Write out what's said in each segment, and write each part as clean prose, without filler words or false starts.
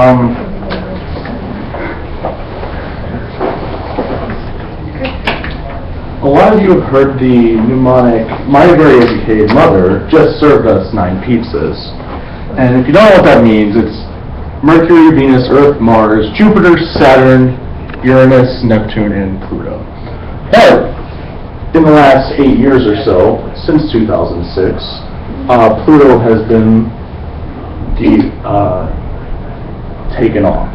A lot of you have heard the mnemonic, "My very educated mother just served us 9 pizzas." And if you don't know what that means, it's Mercury, Venus, Earth, Mars, Jupiter, Saturn, Uranus, Neptune, and Pluto. But in the last 8 years or so, since 2006, Pluto has been taken off.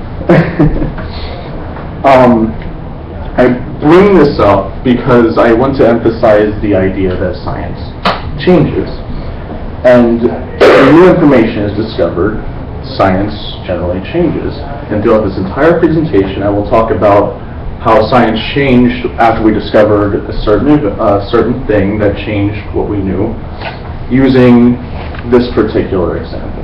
I bring this up because I want to emphasize the idea that science changes. And when new information is discovered, science generally changes. And throughout this entire presentation, I will talk about how science changed after we discovered a certain thing that changed what we knew, using this particular example.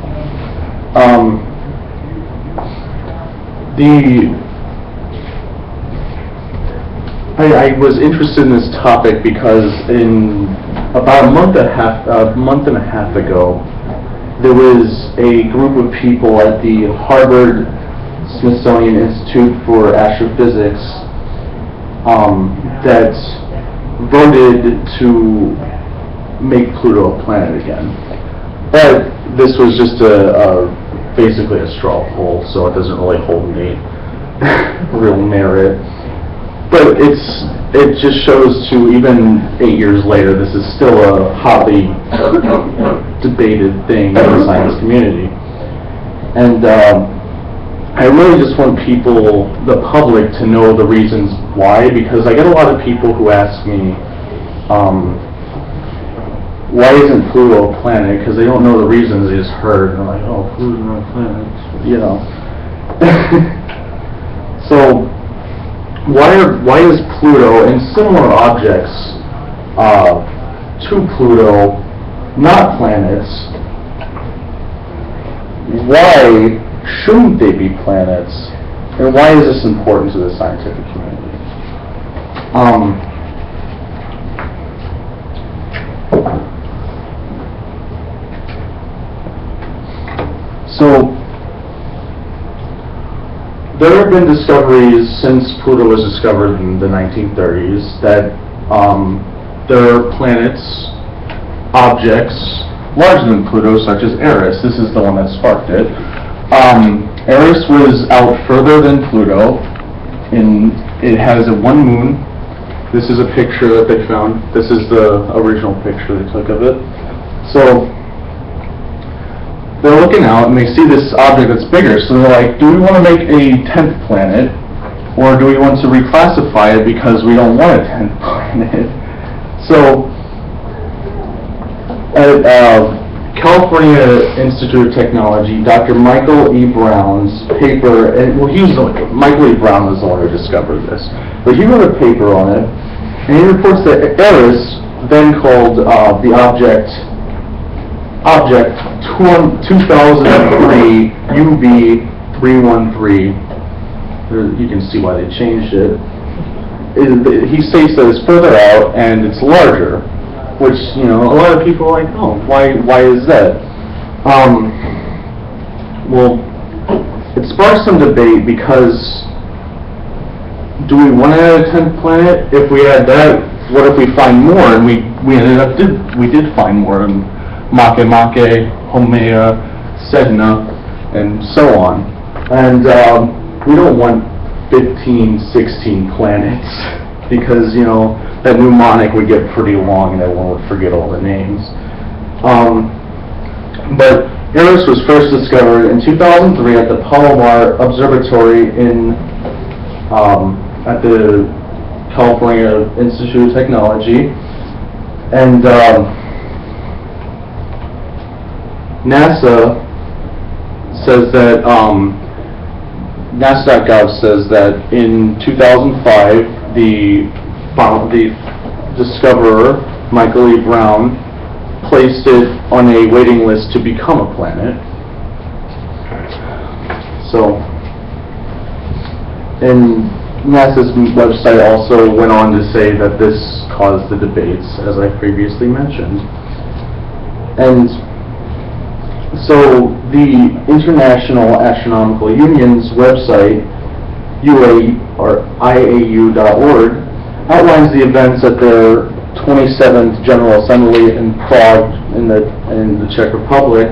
I was interested in this topic because in about a month and a half ago, there was a group of people at the Harvard Smithsonian Institute for Astrophysics that voted to make Pluto a planet again. But this was just basically a straw poll, so it doesn't really hold any real merit. But it just shows to, even 8 years later, this is still a hotly debated thing in the science community. And I really just want people, the public, to know the reasons why, because I get a lot of people who ask me, why isn't Pluto a planet? Because they don't know the reasons, they just heard, and they're like, oh, Pluto's not a planet, you know. So, why is Pluto and similar objects to Pluto not planets? Why shouldn't they be planets? And why is this important to the scientific community? So, there have been discoveries since Pluto was discovered in the 1930s that there are planets, objects, larger than Pluto, such as Eris. This is the one that sparked it. Eris was out further than Pluto, and it has one moon. This is a picture that they found. This is the original picture they took of it. So, they're looking out and they see this object that's bigger, so they're like, do we want to make a 10th planet, or do we want to reclassify it because we don't want a 10th planet? So, at California Institute of Technology, Dr. Michael E. Brown's paper, and Michael E. Brown was the one who discovered this, but he wrote a paper on it, and he reports that Eris, then called the object 2003 UV313, you can see why they changed it. He states that it's further out and it's larger, which, you know, a lot of people are like, oh, why is that? Well, it sparks some debate because do we want to add a 10th planet? If we add that, what if we find more? And we did find more. And Makemake, Haumea, Sedna, and so on. And we don't want 15, 16 planets because, you know, that mnemonic would get pretty long and everyone would forget all the names. But Eris was first discovered in 2003 at the Palomar Observatory at the California Institute of Technology. And NASA says that, NASA.gov says that in 2005, the discoverer, Michael E. Brown, placed it on a waiting list to become a planet. So, and NASA's website also went on to say that this caused the debates, as I previously mentioned. And so the International Astronomical Union's website, IAU.org, outlines the events at their 27th General Assembly in Prague in the Czech Republic,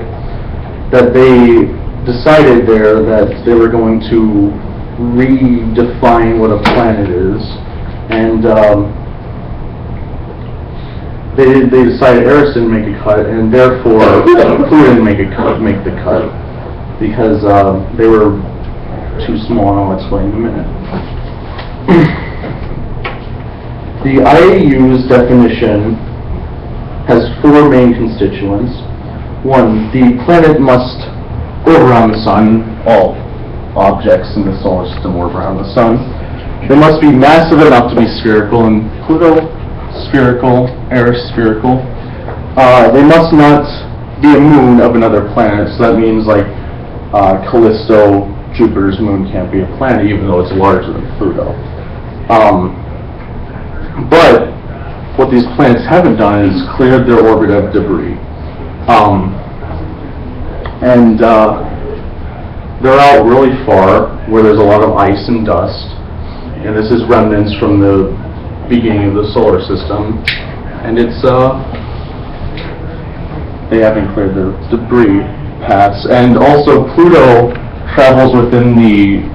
that they decided there that they were going to redefine what a planet is, and they decided Eris didn't make a cut, and therefore Pluto didn't make the cut because they were too small, and I'll explain in a minute. The IAU's definition has four main constituents. One, the planet must orbit around the sun. All objects in the solar system orbit around the sun. They must be massive enough to be spherical, and Pluto spherical, Eris spherical. They must not be a moon of another planet, so that means like Callisto, Jupiter's moon, can't be a planet even though it's larger than Pluto. But what these planets haven't done is cleared their orbit of debris. They're out really far where there's a lot of ice and dust, and this is remnants from the beginning of the solar system, and it's they haven't cleared their debris paths. And also Pluto travels within the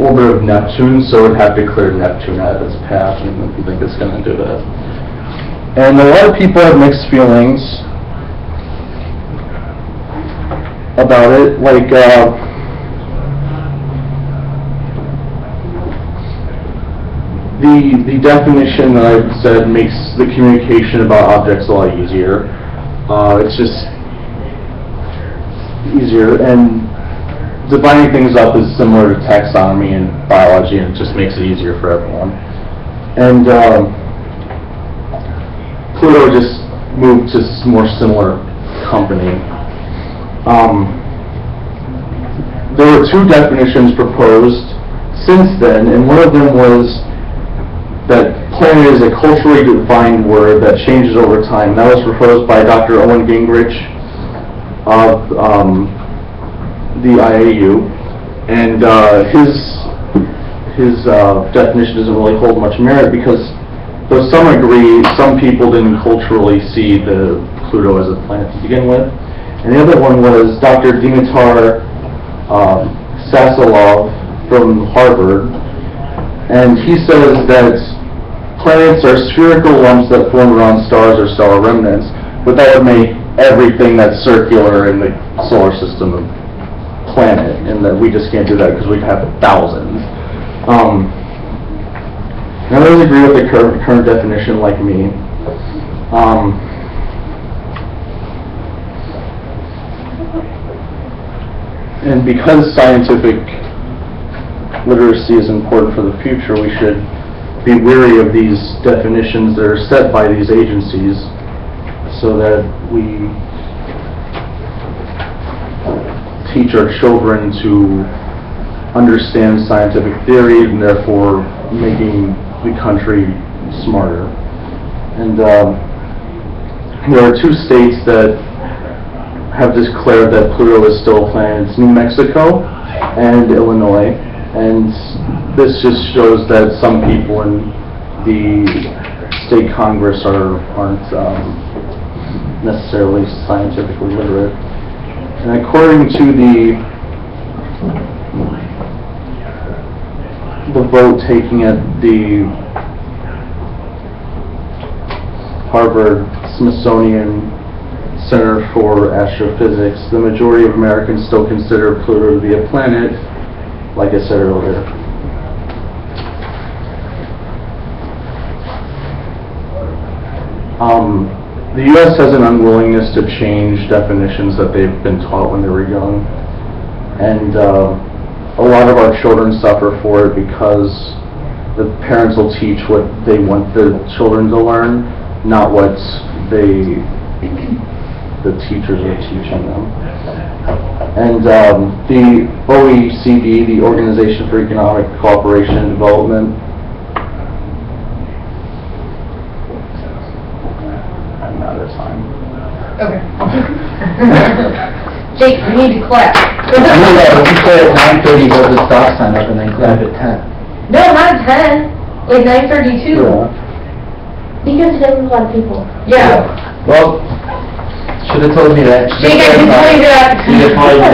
orbit of Neptune, so it would have to clear Neptune out of its path, and I think it's going to do that. And a lot of people have mixed feelings about it, like the definition that I've said makes the communication about objects a lot easier. It's just easier, and dividing things up is similar to taxonomy and biology, and it just makes it easier for everyone. And Pluto just moved to more similar company. There were two definitions proposed since then, and one of them was that planet is a culturally defined word that changes over time. That was proposed by Dr. Owen Gingrich of the IAU, and his definition doesn't really hold much merit because though some agree, some people didn't culturally see the Pluto as a planet to begin with. And the other one was Dr. Dimitar Sasolov from Harvard, and he says that planets are spherical lumps that form around stars or stellar remnants, but that would make everything that's circular in the solar system a planet, and that we just can't do that because we'd have thousands. And others agree with the current definition like me. And because scientific literacy is important for the future, we should be wary of these definitions that are set by these agencies so that we teach our children to understand scientific theory and therefore making the country smarter. And there are two states that have declared that Pluto is still a planet. It's New Mexico and Illinois. And this just shows that some people in the state Congress aren't necessarily scientifically literate. And according to the vote taking at the Harvard Smithsonian Center for Astrophysics, the majority of Americans still consider Pluto to be a planet, like I said earlier. The U.S. has an unwillingness to change definitions that they've been taught when they were young, and a lot of our children suffer for it because the parents will teach what they want the children to learn, not what the teachers are teaching them. And the OECD, the Organization for Economic Cooperation and Development, I'm out of time. Okay. Jake, you need to clap. You said at 9:30 was the stop sign up and then clap at 10. No, not at 10, like 9:32. Because there was a lot of people. Yeah. Well, should've told me that. Jake, I can tell you that. You just wanted to